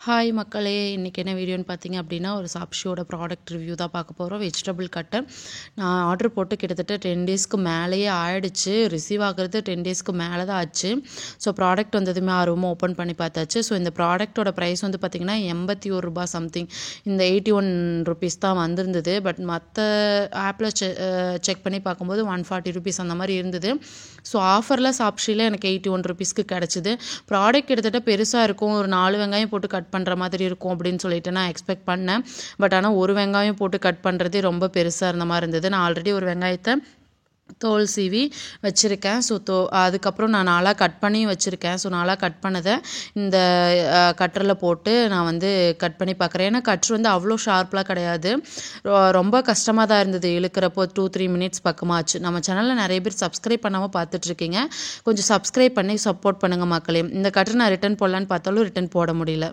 Hi மக்களே! இன்றைக்கி என்ன வீடியோன்னு பார்த்தீங்க அப்படின்னா, ஒரு சாப்ஷியோட ப்ராடக்ட் ரிவ்யூ தான் பார்க்க போகிறோம். Vegetable cutter. நான் ஆர்டர் போட்டு கிட்டத்தட்ட 10 டேஸ்க்கு மேலேயே ஆயிடுச்சு. ரிசீவ் ஆகுறது 10 டேஸ்க்கு மேலே தான் ஆச்சு. ஸோ ப்ராடக்ட் வந்ததுமே ஆர்வமாக ஓப்பன் பண்ணி பார்த்தாச்சு. ஸோ இந்த ப்ராடக்ட்டோட ப்ரைஸ் வந்து பார்த்திங்கன்னா ரூ. 81 சம்திங். இந்த ₹81 தான் வந்திருந்தது. பட் மற்ற ஆப்பில் செக் பண்ணி பார்க்கும்போது ₹140 அந்த மாதிரி இருந்தது. ஸோ ஆஃபரில் சாப்ஷியில் எனக்கு ₹81க்கு கிடச்சிது. ப்ராடக்ட் கிட்டத்தட்ட பெருசாக இருக்கும். ஒரு 4 வெங்காயம் போட்டு கட் பண்ணுற மாதிரி இருக்கும் அப்படின்னு சொல்லிட்டு நான் எக்ஸ்பெக்ட் பண்ணேன். பட் ஆனால் ஒரு வெங்காயம் போட்டு கட் பண்ணுறதே ரொம்ப பெருசாக இருந்த மாதிரி இருந்தது. நான் ஆல்ரெடி ஒரு வெங்காயத்தை தோல் சீவி வச்சுருக்கேன். ஸோ அதுக்கப்புறம் நான் நாளாக கட் பண்ணியும் வச்சுருக்கேன். ஸோ நாளாக கட் பண்ணதை இந்த கட்டரில் போட்டு நான் வந்து கட் பண்ணி பார்க்குறேன். ஏன்னா கட்ரு வந்து அவ்வளோ ஷார்ப்லாம் கிடையாது. ரொம்ப கஷ்டமாக தான் இருந்தது இழுக்கிறப்போ. 2-3 மினிட்ஸ் பக்கமாச்சு. நம்ம சேனலில் நிறைய பேர் சப்ஸ்கிரைப் பண்ணாமல் பார்த்துட்ருக்கீங்க. கொஞ்சம் சப்ஸ்கிரைப் பண்ணி சப்போர்ட் பண்ணுங்கள் மக்களே. இந்த கட்டர் நான் ரிட்டன் போடலான்னு பார்த்தாலும் ரிட்டன் போட முடியல.